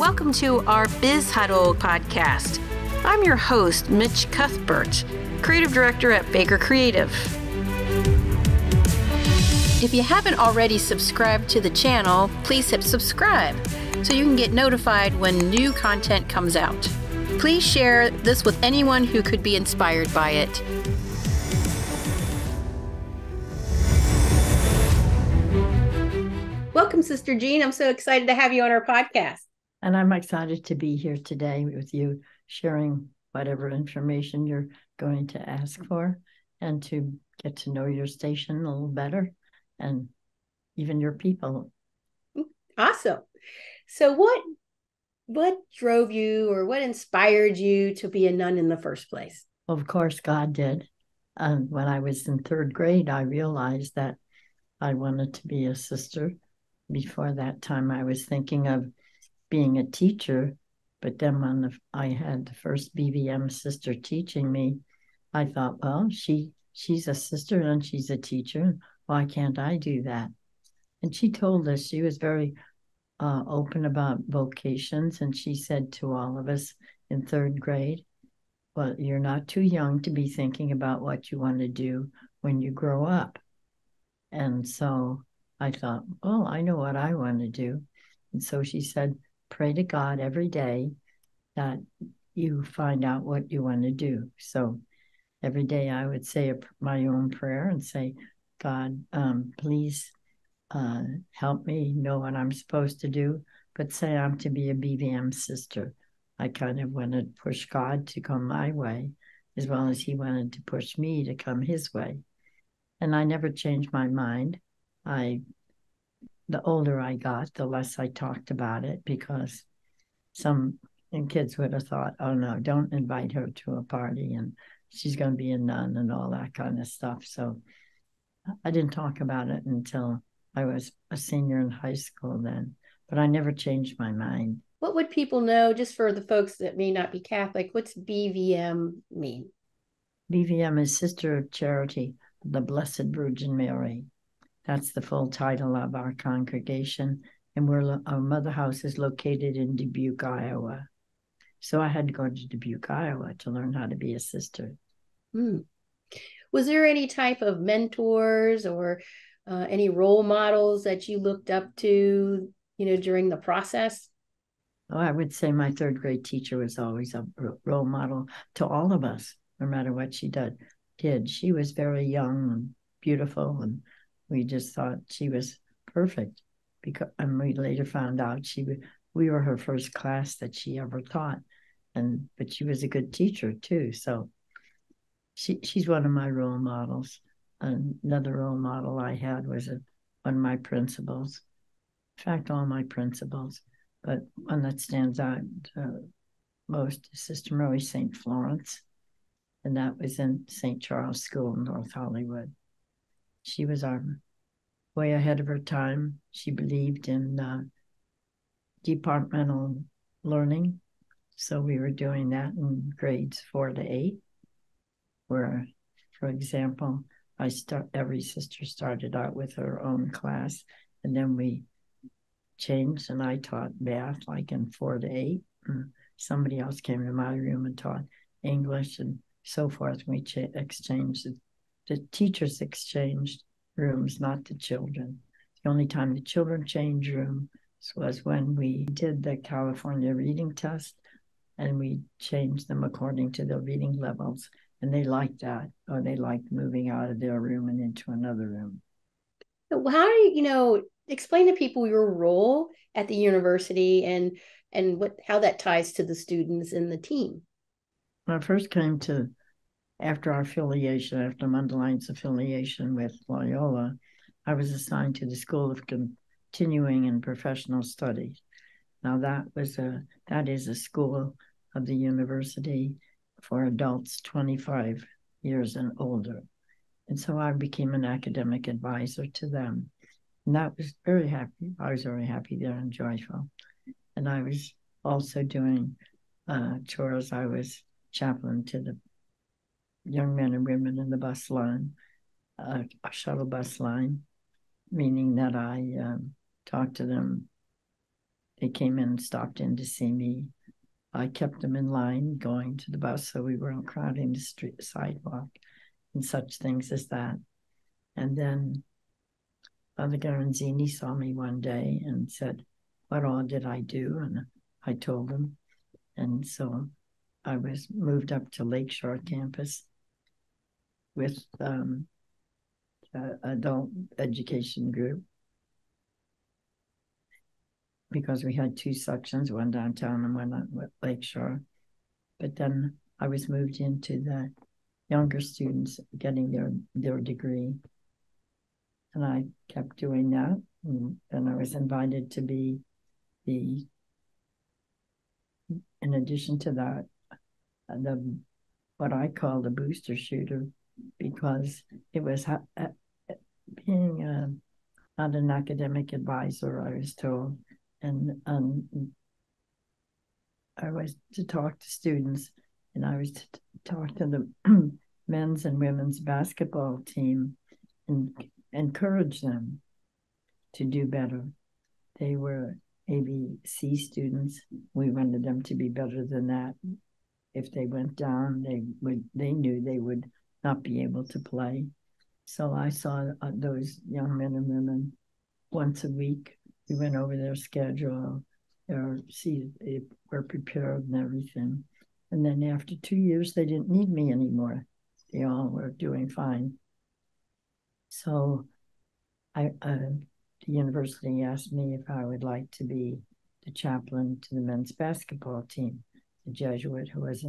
Welcome to our Biz Huddle podcast. I'm your host, Mitch Cuthbert, Creative Director at Baker Creative. If you haven't already subscribed to the channel, please hit subscribe so you can get notified when new content comes out. Please share this with anyone who could be inspired by it. Welcome, Sister Jean. I'm so excited to have you on our podcast. And I'm excited to be here today with you, sharing whatever information you're going to ask for and to get to know your station a little better and even your people. Awesome. So what drove you or what inspired you to be a nun in the first place? Well, of course, God did. When I was in third grade, I realized that I wanted to be a sister. Before that time, I was thinking of being a teacher, but then when I had the first BVM sister teaching me, I thought, well, she's a sister and she's a teacher. Why can't I do that? And she told us, she was very open about vocations, and she said to all of us in third grade, well, you're not too young to be thinking about what you want to do when you grow up. And so I thought, well, I know what I want to do. And so she said, pray to God every day that you find out what you want to do. So every day I would say my own prayer and say, God, please help me know what I'm supposed to do, but say I'm to be a BVM sister. I kind of wanted to push God to come my way, as well as he wanted to push me to come his way. And I never changed my mind. The older I got, the less I talked about it, because some kids would have thought, oh no, don't invite her to a party and she's going to be a nun and all that kind of stuff. So I didn't talk about it until I was a senior in high school then, but I never changed my mind. What would people know, just for the folks that may not be Catholic, what's BVM mean? BVM is Sister of Charity of the Blessed Virgin Mary. That's the full title of our congregation. And our mother house is located in Dubuque, Iowa. So I had to go to Dubuque, Iowa to learn how to be a sister. Was there any type of mentors or any role models that you looked up to, during the process? Oh, I would say my third grade teacher was always a role model to all of us, no matter what she did. She was very young and beautiful, and we just thought she was perfect. And we later found out we were her first class that she ever taught, but she was a good teacher too. So she's one of my role models. Another role model I had was one of my principals. In fact, all my principals, but one that stands out most is Sister Mary St. Florence, and that was in St. Charles School in North Hollywood. She was way ahead of her time. She believed in departmental learning. So we were doing that in grades 4 to 8, where, for example, every sister started out with her own class, and then we changed, and I taught math like in 4 to 8. And somebody else came to my room and taught English and so forth. We exchanged. The teachers exchanged rooms, not the children. The only time the children changed rooms was when we did the California reading test, and we changed them according to their reading levels. And they liked that, or they liked moving out of their room and into another room. So how do you, explain to people your role at the university and how that ties to the students and the team? When I first came after Mundeleин's affiliation with Loyola, I was assigned to the School of Continuing and Professional Studies. Now that is a school of the university for adults 25 years and older. And so I became an academic advisor to them. And that was very happy. I was very happy there and joyful. And I was also doing chores. I was chaplain to the young men and women in the bus line, a shuttle bus line, meaning that I talked to them they came in and stopped in to see me. I kept them in line going to the bus so we weren't crowding the street sidewalk and such things as that. And then Father Garanzini saw me one day and said, "What all did I do?" And I told him. And so I was moved up to Lakeshore campus with adult education group, because we had two sections, one downtown and one at Lakeshore. But then I was moved into the younger students getting their degree. And I kept doing that. And I was invited to be in addition to that, what I call the booster shooter, because it was being not an academic advisor, I was told. And I was to talk to students, and I was to talk to the men's and women's basketball team and encourage them to do better. They were ABC students. We wanted them to be better than that. If they went down, they knew they would not be able to play. So I saw those young men and women once a week. We went over their schedule, see if we're prepared and everything. And then after 2 years, they didn't need me anymore. They all were doing fine. So the university asked me if I would like to be the chaplain to the men's basketball team. The Jesuit who was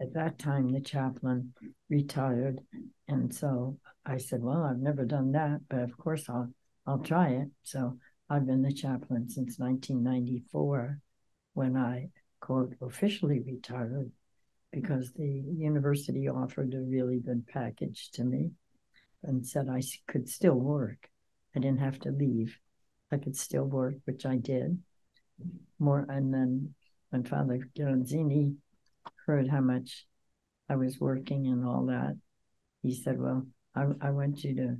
at that time the chaplain retired. And so I said, well, I've never done that, but of course I'll try it. So I've been the chaplain since 1994, when I, quote, officially retired, because the university offered a really good package to me and said I could still work. I didn't have to leave. I could still work, which I did. And then when Father Garanzini heard how much I was working and all that, he said, well, I want you to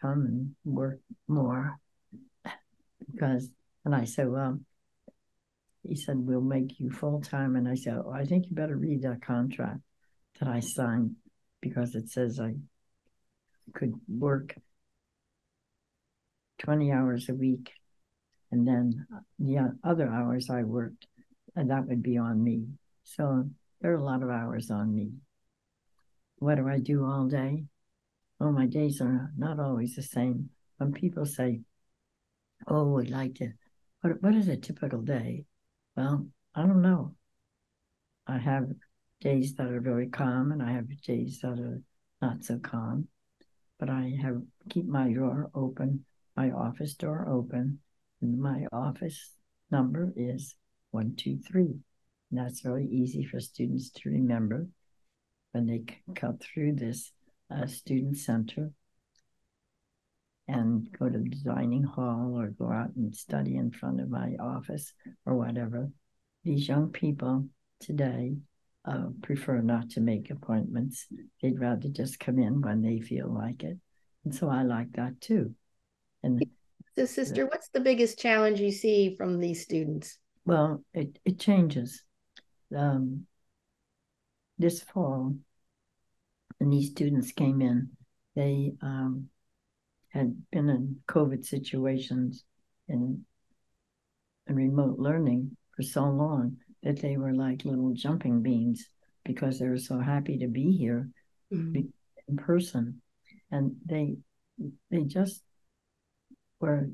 come and work more. And I said, well, he said, we'll make you full-time. And I said, oh, I think you better read that contract that I signed, because it says I could work 20 hours a week. And then the other hours I worked, and that would be on me. So there are a lot of hours on me. What do I do all day? Oh, my days are not always the same. When people say, oh, we'd like to, what is a typical day? Well, I don't know. I have days that are very calm, and I have days that are not so calm. But I keep my door open, my office door open, and my office number is 123. And that's very easy for students to remember when they cut through this student center and go to the dining hall or go out and study in front of my office or whatever. These young people today prefer not to make appointments. They'd rather just come in when they feel like it. And so I like that too. And so, Sister, what's the biggest challenge you see from these students? Well, it changes. This fall, when these students came in, they had been in COVID situations and remote learning for so long that they were like little jumping beans, because they were so happy to be here in person. And they just were,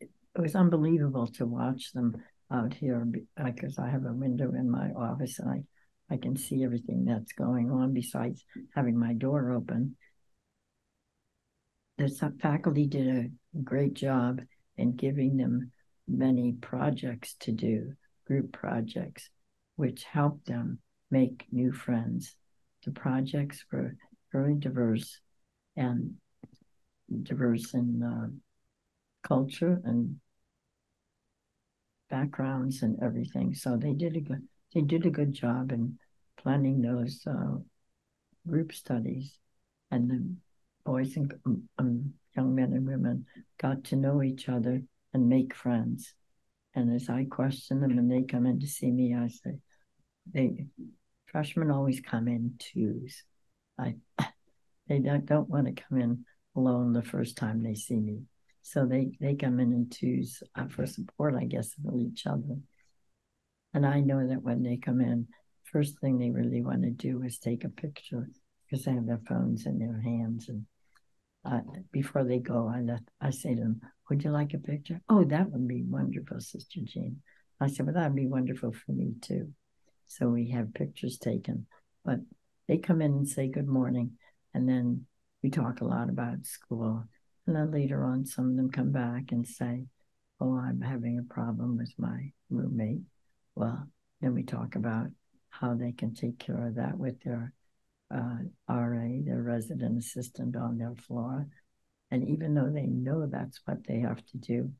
it was unbelievable to watch them out here, because I have a window in my office and I can see everything that's going on besides having my door open. The faculty did a great job in giving them many projects to do, group projects, which helped them make new friends. The projects were very diverse in culture and backgrounds and everything. So they did a good job in planning those group studies, and the boys and young men and women got to know each other and make friends. And as I question them and they come in to see me, I say, freshmen always come in twos. They don't want to come in alone the first time they see me. So they come in twos for support, I guess, of each other. And I know that when they come in, first thing they really want to do is take a picture because they have their phones in their hands. And before they go, I say to them, would you like a picture? Oh, that would be wonderful, Sister Jean. I said, well, that would be wonderful for me too. So we have pictures taken. But they come in and say good morning. And then we talk a lot about school. And then later on, some of them come back and say, oh, I'm having a problem with my roommate. Well, then we talk about how they can take care of that with their RA, their resident assistant on their floor. And even though they know that's what they have to do,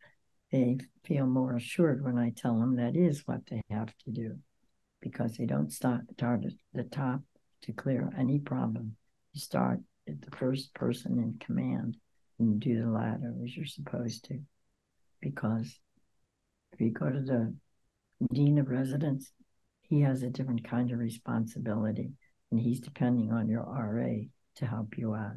they feel more assured when I tell them that is what they have to do, because they don't start at the top to clear any problem. You start at the first person in command and do the ladder as you're supposed to. Because if you go to the dean of residence, he has a different kind of responsibility, and he's depending on your RA to help you out.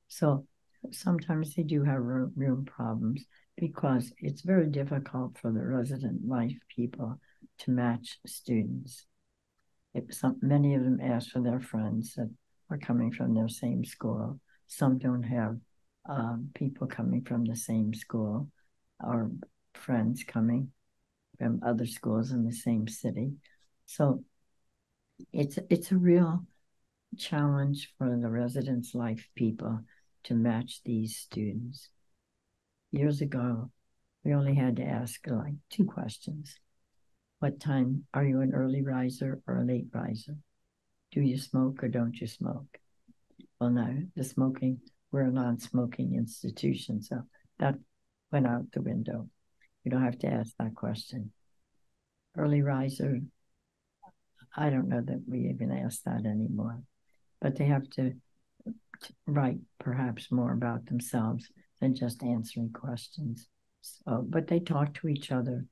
So sometimes they do have room problems because it's very difficult for the resident life people to match students. Many of them ask for their friends that are coming from their same school. Some don't have people coming from the same school or friends coming from other schools in the same city. So it's a real challenge for the residence life people to match these students. Years ago, we only had to ask like 2 questions. What time are you an early riser or a late riser? Do you smoke or don't you smoke? Well, now the smoking, we're a non-smoking institution, so that went out the window. You don't have to ask that question. Early riser, I don't know that we even ask that anymore, but they have to write perhaps more about themselves than just answering questions. So, but they talk to each other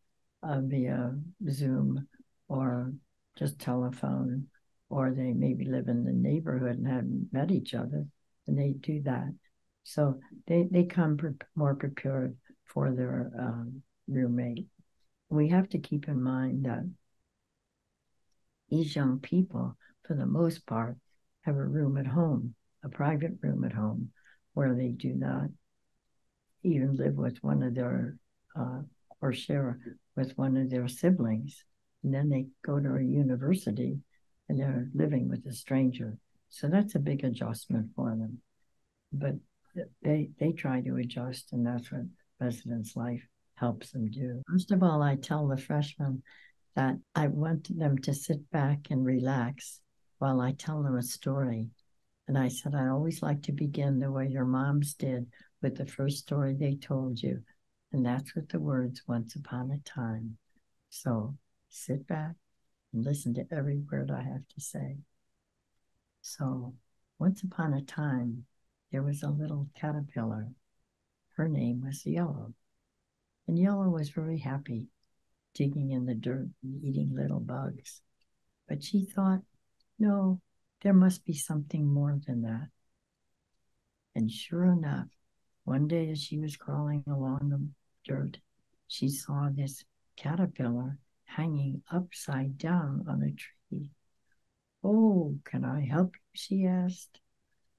via Zoom or just telephone, or they maybe live in the neighborhood and haven't met each other, and they do that. So they come more prepared for their roommate. We have to keep in mind that these young people, for the most part, have a room at home, a private room at home, where they do not even live with one of their, or share with one of their siblings. And then they go to a university and they're living with a stranger. So that's a big adjustment for them. But they try to adjust, and that's what residence life helps them do. First of all, I tell the freshmen that I want them to sit back and relax while I tell them a story. And I said, I always like to begin the way your moms did, with the first story they told you. And that's with the words, once upon a time. So sit back and listen to every word I have to say. So once upon a time, there was a little caterpillar. Her name was Yellow. And Yellow was very happy, digging in the dirt and eating little bugs. But she thought, no, there must be something more than that. And sure enough, one day as she was crawling along the dirt, she saw this caterpillar hanging upside down on a tree. Oh, can I help you? She asked.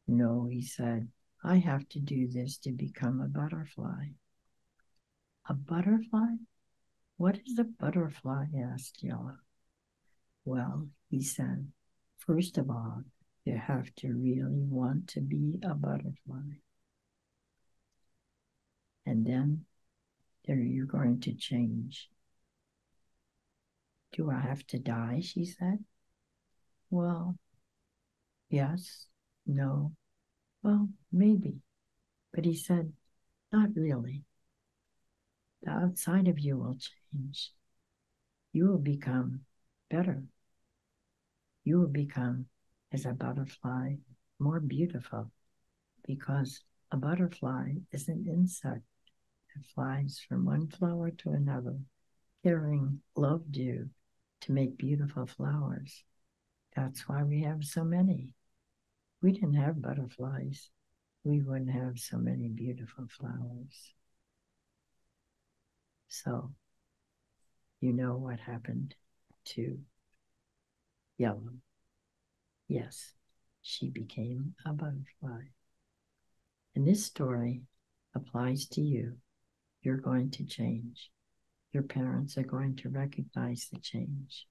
No, he said, I have to do this to become a butterfly. A butterfly? What is a butterfly? Asked Yellow. Well, he said, first of all, you have to really want to be a butterfly. And then you're going to change. Do I have to die? She said. Well, yes, no, well, maybe. But he said, not really. The outside of you will change. You will become better. You will become, as a butterfly, more beautiful, because a butterfly is an insect that flies from one flower to another, caring loved you to make beautiful flowers. That's why we have so many. We didn't have butterflies. We wouldn't have so many beautiful flowers. So, you know what happened to Yellow. Yes, she became a butterfly. And this story applies to you. You're going to change. Your parents are going to recognize the change.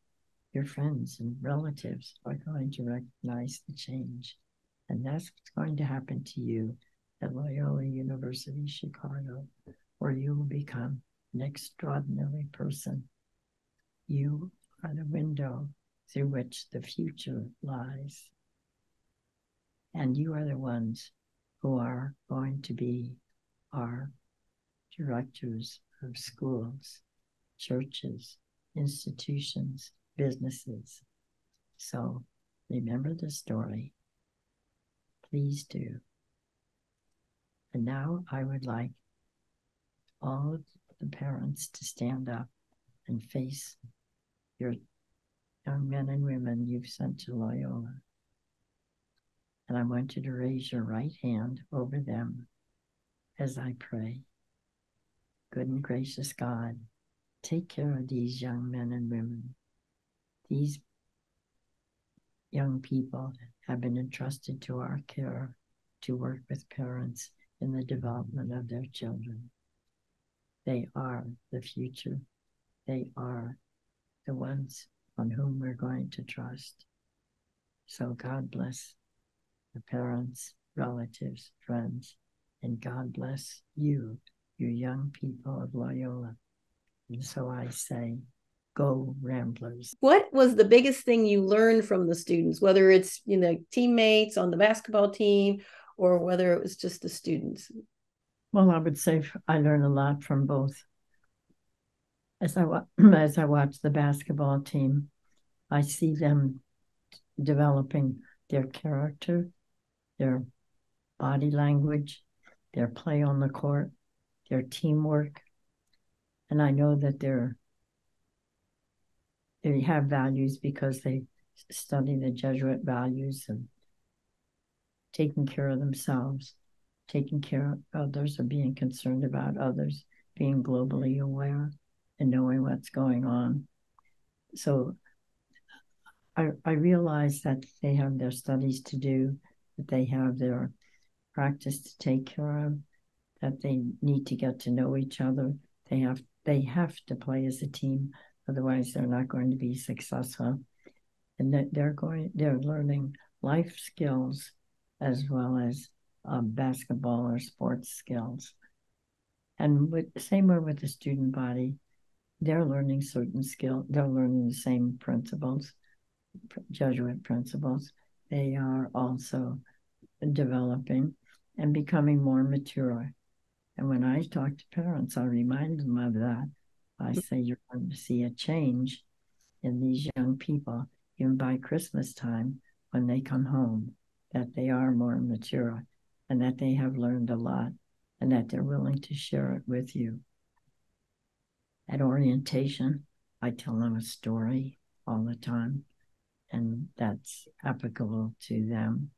Your friends and relatives are going to recognize the change. And that's what's going to happen to you at Loyola University, Chicago, where you will become an extraordinary person. You are the window through which the future lies. And you are the ones who are going to be our directors of schools, churches, institutions, businesses. So remember the story. Please do. And now I would like all of the parents to stand up and face your young men and women you've sent to Loyola. And I want you to raise your right hand over them as I pray. Good and gracious God, take care of these young men and women. These young people have been entrusted to our care to work with parents in the development of their children. They are the future. They are the ones on whom we're going to trust. So God bless the parents, relatives, friends, and God bless you, you young people of Loyola. And so I say, go Ramblers. What was the biggest thing you learned from the students, whether it's, teammates on the basketball team or whether it was just the students? Well, I would say I learned a lot from both. As I watch the basketball team, I see them developing their character, their body language, their play on the court, their teamwork. And I know that they have values because they study the Jesuit values of taking care of themselves, taking care of others, or being concerned about others, being globally aware and knowing what's going on. So I realize that they have their studies to do, that they have their practice to take care of, that they need to get to know each other. They have to play as a team, otherwise they're not going to be successful. And that they're learning life skills as well as basketball or sports skills. And same way with the student body, they're learning certain skills. They're learning the same principles, Jesuit principles. They are also developing and becoming more mature. And when I talk to parents, I remind them of that. I say, you're going to see a change in these young people, even by Christmas time, when they come home, that they are more mature and that they have learned a lot and that they're willing to share it with you. At orientation, I tell them a story all the time, and that's applicable to them.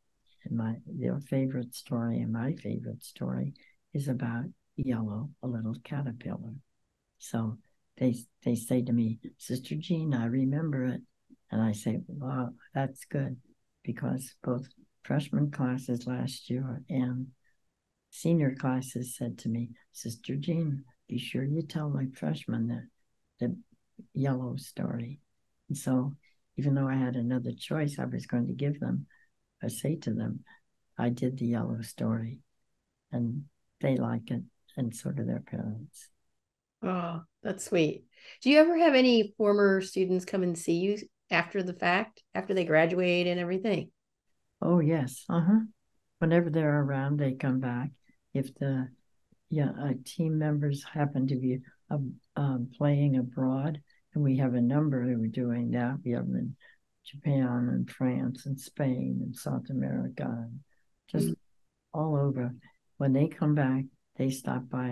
And their favorite story and my favorite story is about Yellow, a little caterpillar. So they say to me, Sister Jean, I remember it. And I say, wow, that's good, because both freshman classes last year and senior classes said to me, Sister Jean, be sure you tell my freshmen the Yellow story. And so even though I had another choice, I was going to give them, I say to them, I did the Yellow story, and they like it, and so do their parents. Oh, that's sweet. Do you ever have any former students come and see you after the fact, after they graduate and everything? Oh, yes. Whenever they're around, they come back. If team members happen to be playing abroad, and we have a number who are doing that. We have them in Japan and France and Spain and South America, and just all over. When they come back, they stop by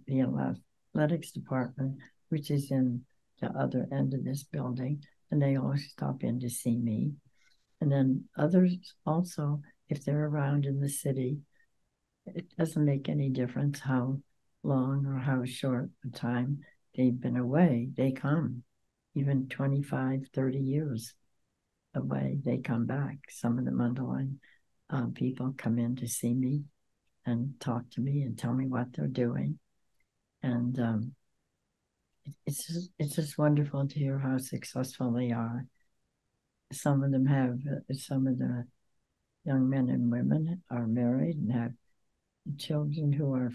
the athletics department, which is in the other end of this building, and they always stop in to see me. And then others also, if they're around in the city, it doesn't make any difference how long or how short a time they've been away. They come, even 25, 30 years away, they come back. Some of the underlying people come in to see me and talk to me and tell me what they're doing. And it's just wonderful to hear how successful they are. Some of them have, some of the young men and women are married and have children who are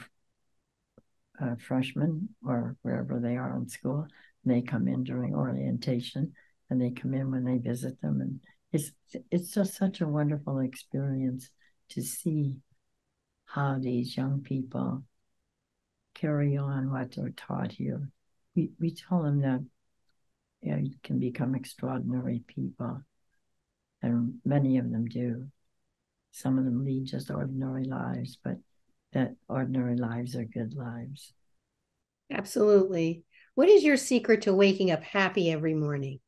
freshmen or wherever they are in school. And they come in during orientation, and they come in when they visit them. And it's just such a wonderful experience to see how these young people carry on what they're taught here. We tell them that you can become extraordinary people, and many of them do. Some of them lead just ordinary lives, but that ordinary lives are good lives. Absolutely. What is your secret to waking up happy every morning?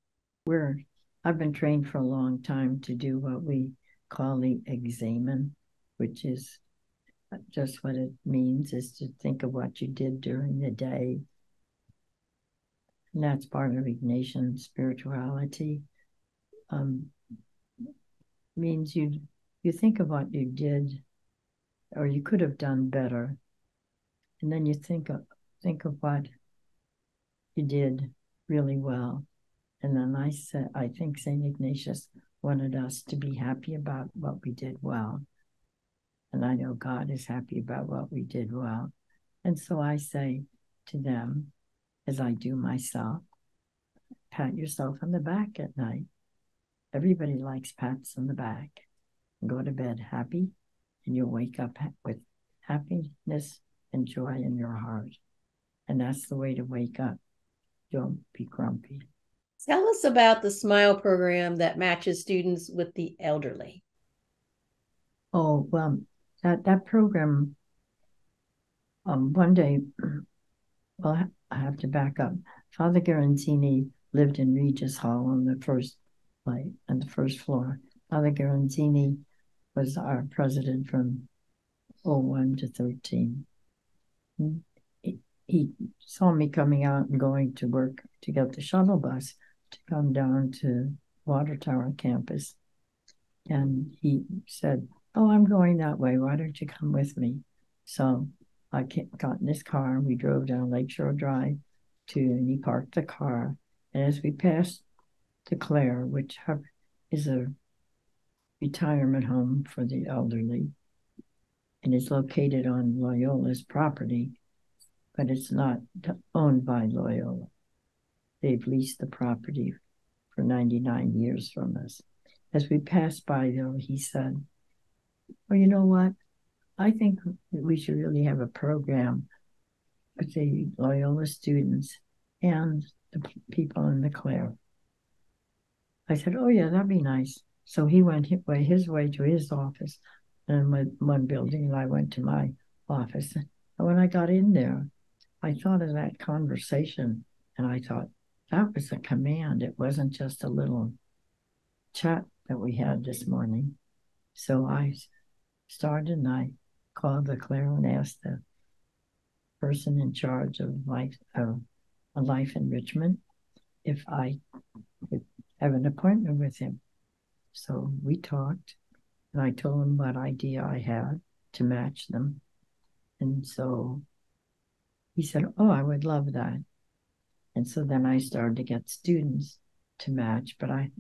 I've been trained for a long time to do what we call the examen, which is just what it means is to think of what you did during the day. And that's part of Ignatian spirituality. Means you think of what you did or you could have done better. And then you think of what you did really well. And then I think St. Ignatius wanted us to be happy about what we did well. And I know God is happy about what we did well. And so I say to them, as I do myself, pat yourself on the back at night. Everybody likes pats on the back. And go to bed happy, and you'll wake up with happiness and joy in your heart. And that's the way to wake up. Don't be grumpy. Tell us about the SMILE program that matches students with the elderly. Oh, well, that program, one day, well, I have to back up. Father Garanzini lived in Regis Hall on the first floor. Father Garanzini was our president from 01 to 13. He saw me coming out and going to work to get the shuttle bus to come down to Water Tower campus. And he said, "Oh, I'm going that way. Why don't you come with me?" So I got in his car and we drove down Lakeshore Drive and he parked the car. And as we passed the Clare, which is a retirement home for the elderly and is located on Loyola's property, but it's not owned by Loyola. They've leased the property for 99 years from us. As we passed by, though, he said, "Well, you know what? I think we should really have a program with the Loyola students and the people in the Clare." I said, "Oh, yeah, that'd be nice." So he went his way to his office and with one building, and I went to my office. And when I got in there, I thought of that conversation, and I thought, that was a command. It wasn't just a little chat that we had this morning. So I started and I called the Clare and asked the person in charge of life enrichment if I could have an appointment with him. So we talked, and I told him what idea I had to match them. And so he said, "Oh, I would love that." And so then I started to get students to match. But I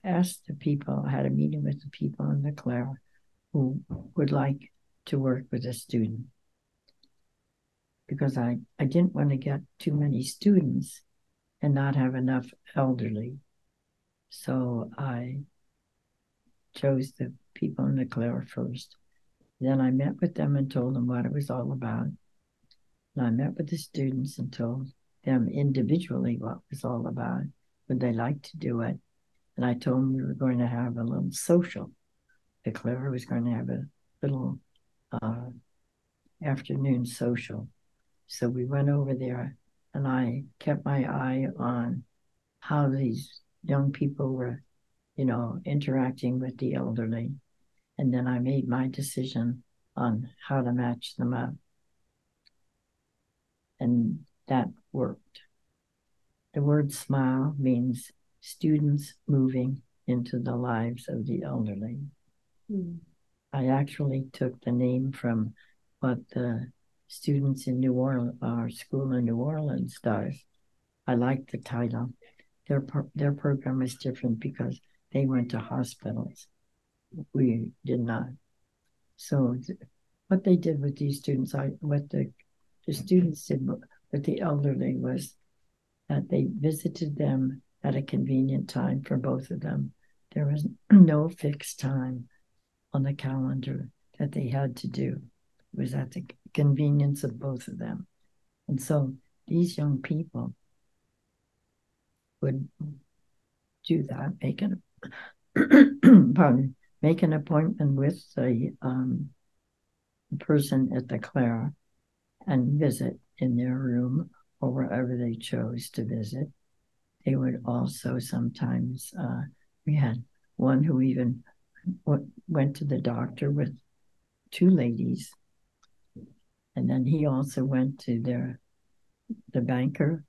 asked the people, I had a meeting with the people in the Clare who would like to work with a student, because I didn't want to get too many students and not have enough elderly. So I chose the people in the Clare first. Then I met with them and told them what it was all about. And I met with the students and told them individually what it was all about. Would they like to do it? And I told them we were going to have a little social. The Clare was going to have a little afternoon social. So we went over there and I kept my eye on how these young people were, interacting with the elderly. And then I made my decision on how to match them up. And that worked. The word smile means students moving into the lives of the elderly. Mm. I actually took the name from what the students in New Orleans, our school in New Orleans, does. I like the title. Their program is different because they went to hospitals. We did not. So what they did with these students, what the students did with the elderly was that they visited them at a convenient time for both of them. There was no fixed time on the calendar that they had to do. It was at the convenience of both of them. And so these young people would do that, make an appointment with the person at the Clara and visit in their room or wherever they chose to visit. They would also sometimes, we had one who even went to the doctor with two ladies. And then he also went to the banker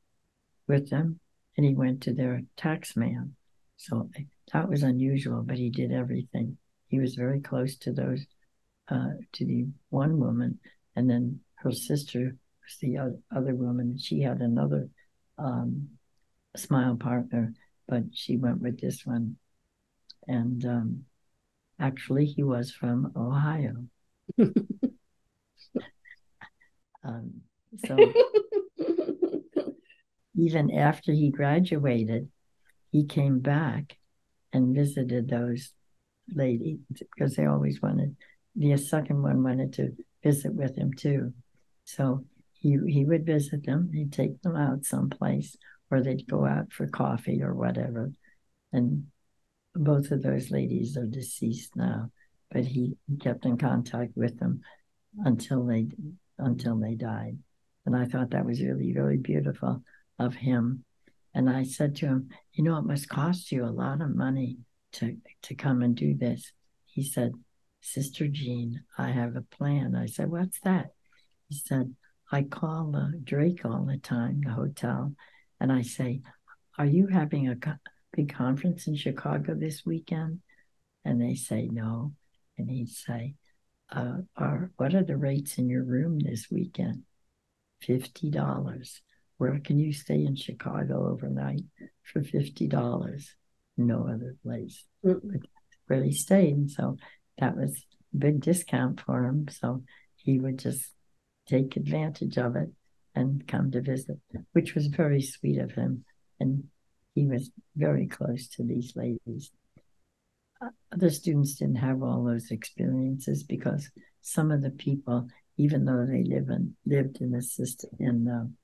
with them, and he went to their tax man. So that was unusual, but he did everything. He was very close to those, to the one woman, and then her sister was the other woman. She had another smile partner, but she went with this one. And actually, he was from Ohio. So even after he graduated, he came back and visited those ladies because they always wanted, the second one wanted to visit with him too. So he would visit them, he'd take them out someplace, or they'd go out for coffee or whatever. And both of those ladies are deceased now, but he kept in contact with them until they died. And I thought that was really, really beautiful of him. And I said to him, it must cost you a lot of money to come and do this. He said, Sister Jean, I have a plan. I said, what's that? He said, I call Drake all the time, the hotel, and I say, are you having a big conference in Chicago this weekend? And they say, no. And he'd say, what are the rates in your room this weekend? $50. Where can you stay in Chicago overnight for $50? No other place. But where he stayed. And so that was a big discount for him. So he would just take advantage of it and come to visit, which was very sweet of him. And he was very close to these ladies. Other students didn't have all those experiences because some of the people, even though they lived in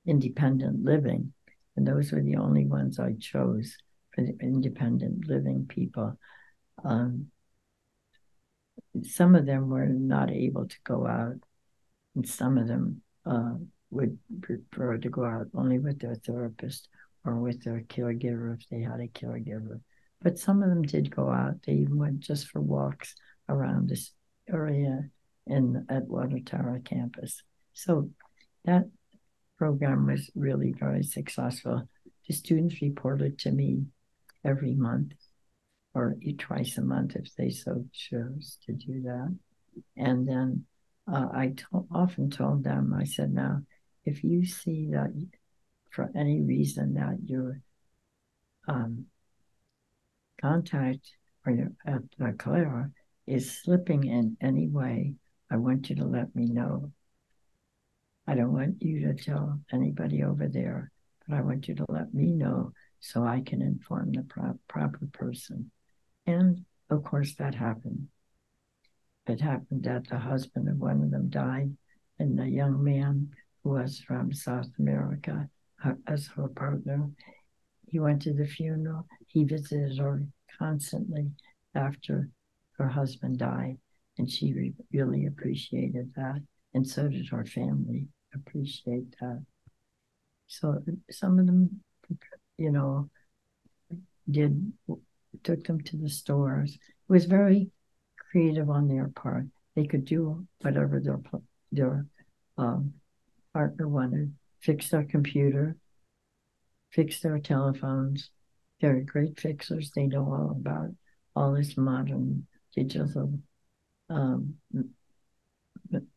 independent living, and those were the only ones I chose for the independent living people. Some of them were not able to go out, and some of them would prefer to go out only with their therapist or with their caregiver if they had a caregiver. But some of them did go out. They went just for walks around this area at Water Tower campus. So that program was really very successful. The students reported to me every month or twice a month if they so chose to do that. And then I often told them, I said, now, if you see that for any reason that your contact or your at Clara is slipping in any way, I want you to let me know. I don't want you to tell anybody over there, but I want you to let me know so I can inform the proper person. And of course, that happened. It happened that the husband of one of them died, and the young man who was from South America as her partner, he went to the funeral. He visited her constantly after her husband died, and she really appreciated that. And so did her family appreciate that. So some of them, you know, did took them to the stores. It was very creative on their part. They could do whatever their partner wanted, fix their computer, fix their telephones. They're great fixers. They know all about all this modern digital um,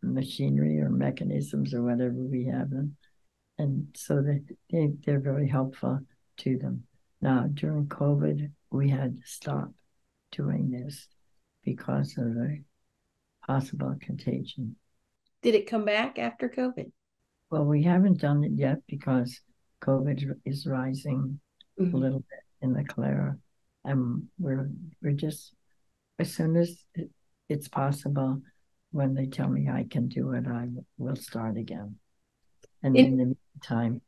machinery or mechanisms or whatever we have them. And so they're very helpful to them. Now, during COVID, we had to stop doing this because of the possible contagion. Did it come back after COVID? Well, we haven't done it yet because COVID is rising a little bit in the Clara. And we're just, as soon as it's possible, when they tell me I can do it, I will start again. And in the meantime,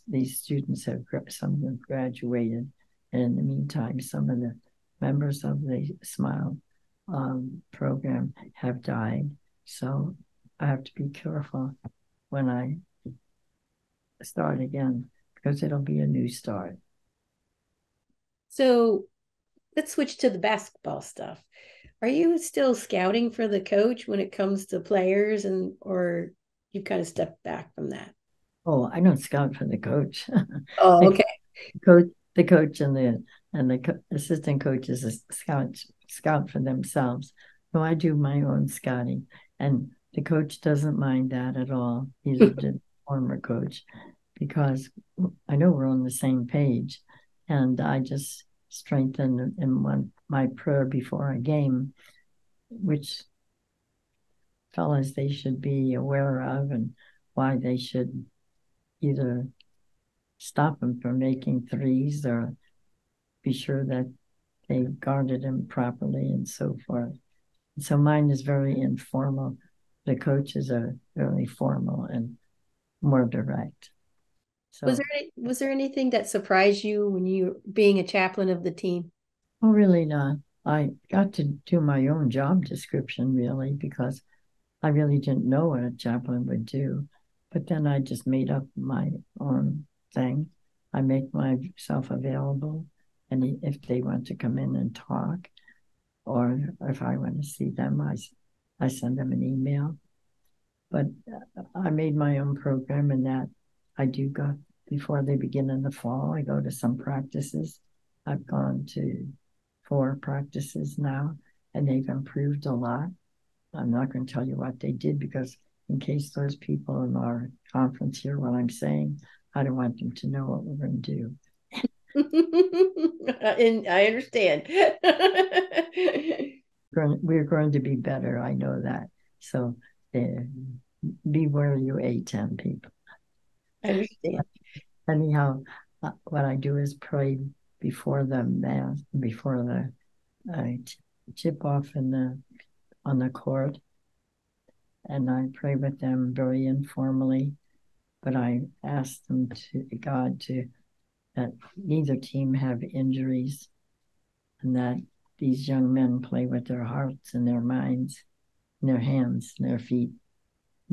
these students some of them graduated. And in the meantime, some of the members of the SMILE program have died. So I have to be careful when I start again, because it'll be a new start. So let's switch to the basketball stuff. Are you still scouting for the coach when it comes to players, or you kind of stepped back from that? Oh, I don't scout for the coach. Oh, okay. The coach and the assistant coaches scout for themselves. No, I do my own scouting, and the coach doesn't mind that at all. He's a former coach, because I know we're on the same page, and I just strengthen in my prayer before a game, which fellas they should be aware of, and why they should either stop them from making threes or be sure that they guarded them properly and so forth. So mine is very informal. The coaches are very formal and more direct. So was there anything that surprised you when you being a chaplain of the team? Oh, really not. I got to do my own job description, really, because I really didn't know what a chaplain would do. But then I just made up my own thing. I make myself available, and if they want to come in and talk, or if I want to see them, I send them an email. But I made my own program, and that I do go before they begin in the fall. I go to some practices. I've gone to 4 practices now, and they've improved a lot. I'm not going to tell you what they did, because in case those people in our conference hear what I'm saying, I don't want them to know what we're going to do. And I understand. We're going to be better. I know that. So be where you A10 people. I understand. Anyhow, what I do is pray before the mass, before the tip off on the court, and I pray with them very informally. But I ask them that neither team have injuries, and that these young men play with their hearts and their minds, and their hands and their feet,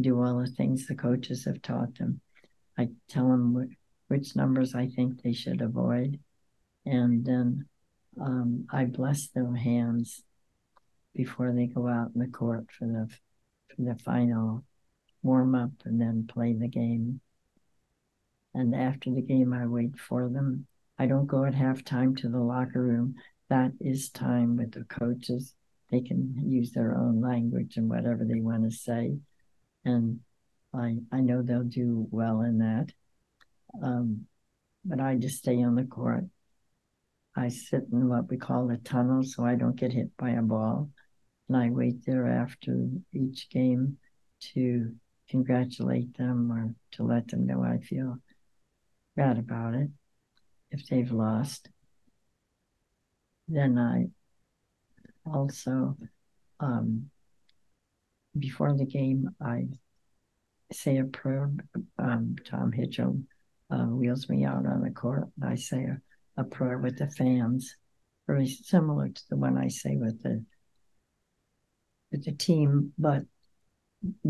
do all the things the coaches have taught them. I tell them which numbers I think they should avoid, and then I bless their hands before they go out in the court for the final warm up and then play the game. And after the game, I wait for them. I don't go at halftime to the locker room. That is time with the coaches. They can use their own language and whatever they want to say. And I know they'll do well in that. But I just stay on the court. I sit in what we call a tunnel so I don't get hit by a ball. And I wait there after each game to congratulate them or to let them know I feel bad about it if they've lost. Then I also, before the game, I say a prayer. Tom Hitchell wheels me out on the court, and I say a prayer with the fans, very similar to the one I say with the team, but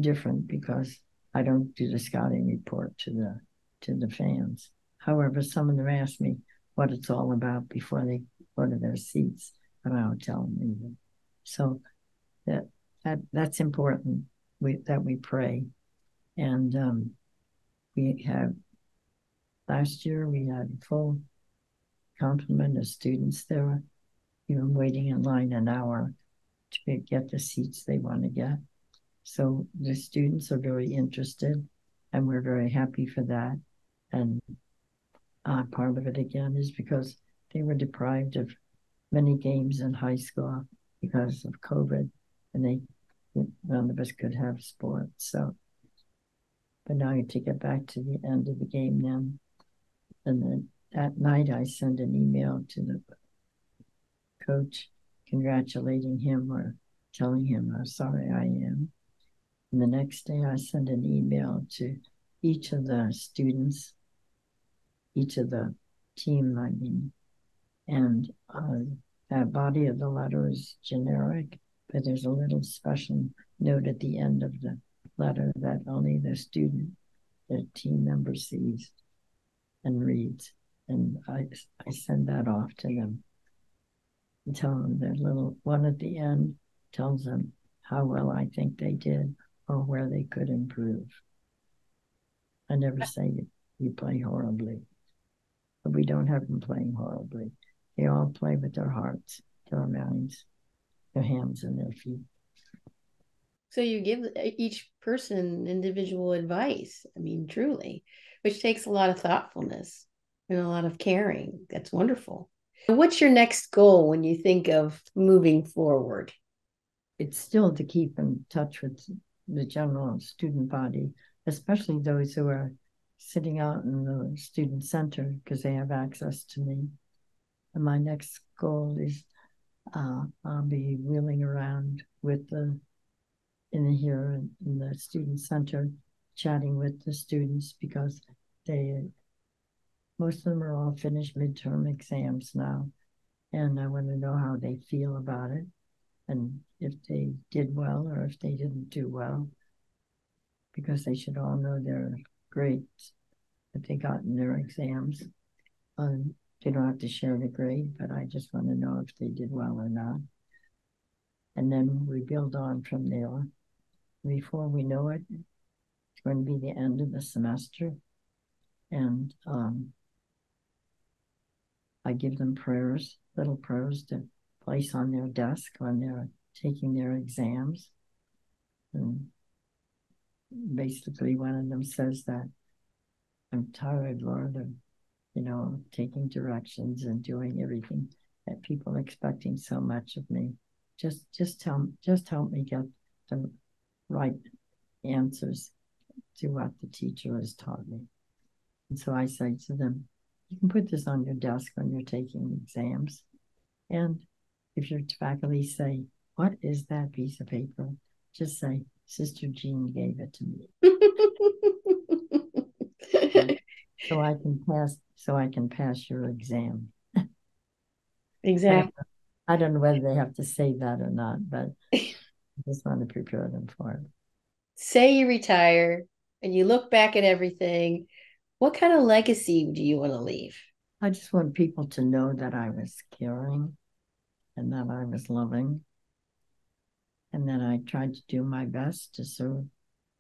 different because I don't do the scouting report to to the fans. However, some of them ask me what it's all about before they go to their seats, but I don't tell them either. So that's important, that we pray. And we have, last year we had a full complement of students there, even waiting in line an hour to get the seats they want to get. So the students are very interested, and we're very happy for that. And part of it, again, is because they were deprived of many games in high school because of COVID, and none of us could have sports. So, but now to get back to the end of the game now, and then at night I send an email to the coach congratulating him or telling him how sorry I am. And the next day I send an email to each of the students, each of the team, I mean, and that body of the letter is generic, but there's a little special note at the end of the letter that only the team member sees and reads. And I send that off to them and tell them their little one at the end tells them how well I think they did or where they could improve. I never say you play horribly, but we don't have them playing horribly. They all play with their hearts, their minds, their hands, and their feet. So you give each person individual advice, I mean, truly, which takes a lot of thoughtfulness and a lot of caring. That's wonderful. What's your next goal when you think of moving forward? It's still to keep in touch with the general student body, especially those who are sitting out in the student center because they have access to me. And my next goal is I'll be wheeling around here in the student center, chatting with the students because most of them are all finished midterm exams now. And I want to know how they feel about it and if they did well or if they didn't do well, because they should all know their grades that they got in their exams. They don't have to share the grade, but I just want to know if they did well or not. And then we build on from there. Before we know it, it's going to be the end of the semester. And I give them little prayers to place on their desk when they're taking their exams. And basically one of them says that I'm tired, Lord, of taking directions and doing everything that people are expecting so much of me. Just help me get the right answers to what the teacher has taught me. And so I say to them, you can put this on your desk when you're taking exams. And if your faculty say, what is that piece of paper? Just say, Sister Jean gave it to me. So I can pass your exam. Exactly. I don't know whether they have to say that or not, but I just want to prepare them for it. Say you retire and you look back at everything, what kind of legacy do you want to leave? I just want people to know that I was caring and that I was loving and that I tried to do my best to serve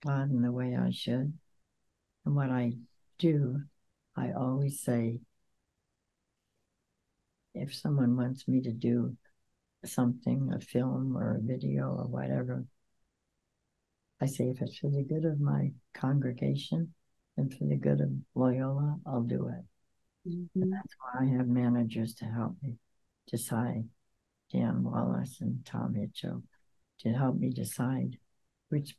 God in the way I should. And what I do, I always say, if someone wants me to do something, a film or a video or whatever, I say, if it's for the good of my congregation and for the good of Loyola, I'll do it. Mm-hmm. And that's why I have managers to help me decide, Dan Wallace and Tom Hitchell, to help me decide which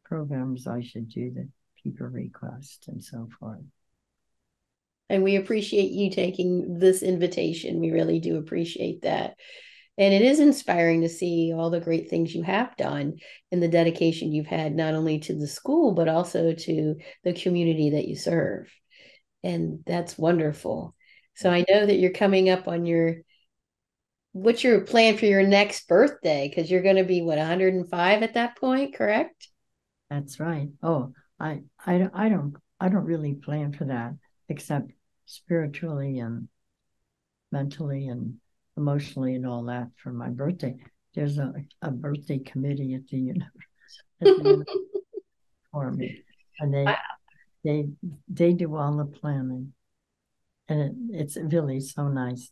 programs I should do that people request and so forth. And we appreciate you taking this invitation. We really do appreciate that. And it is inspiring to see all the great things you have done and the dedication you've had, not only to the school, but also to the community that you serve. And that's wonderful. So I know that you're coming up on what's your plan for your next birthday? Because you're going to be, 105 at that point, correct? That's right. Oh, I don't I don't really plan for that, except spiritually and mentally and emotionally and all that for my birthday. There's a birthday committee at the university for me, and they do all the planning, and it's really so nice.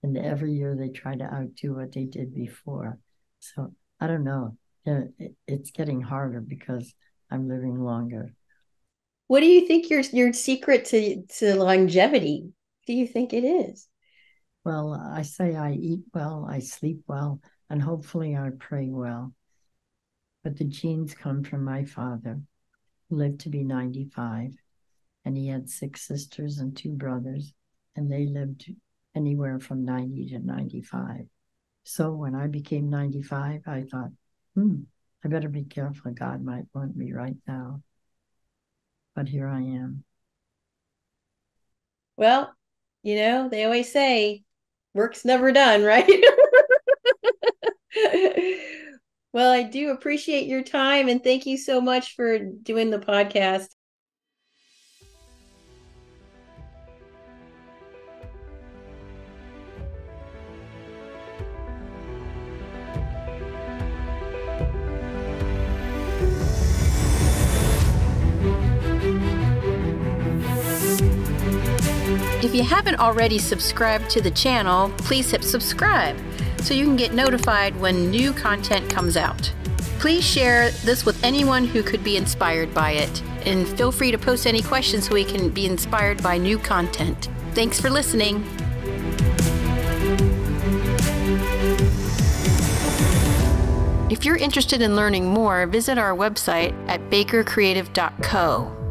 And every year they try to outdo what they did before. So I don't know. It's getting harder because I'm living longer. What do you think your secret to longevity? Do you think it is? Well, I say I eat well, I sleep well, and hopefully I pray well. But the genes come from my father, who lived to be 95, and he had 6 sisters and 2 brothers, and they lived anywhere from 90 to 95. So when I became 95, I thought, I better be careful. God might want me right now. But here I am. Well, they always say work's never done, right? Well, I do appreciate your time, and thank you so much for doing the podcast. If you haven't already subscribed to the channel, please hit subscribe so you can get notified when new content comes out. Please share this with anyone who could be inspired by it, and feel free to post any questions so we can be inspired by new content. Thanks for listening. If you're interested in learning more, visit our website at bakercreative.co.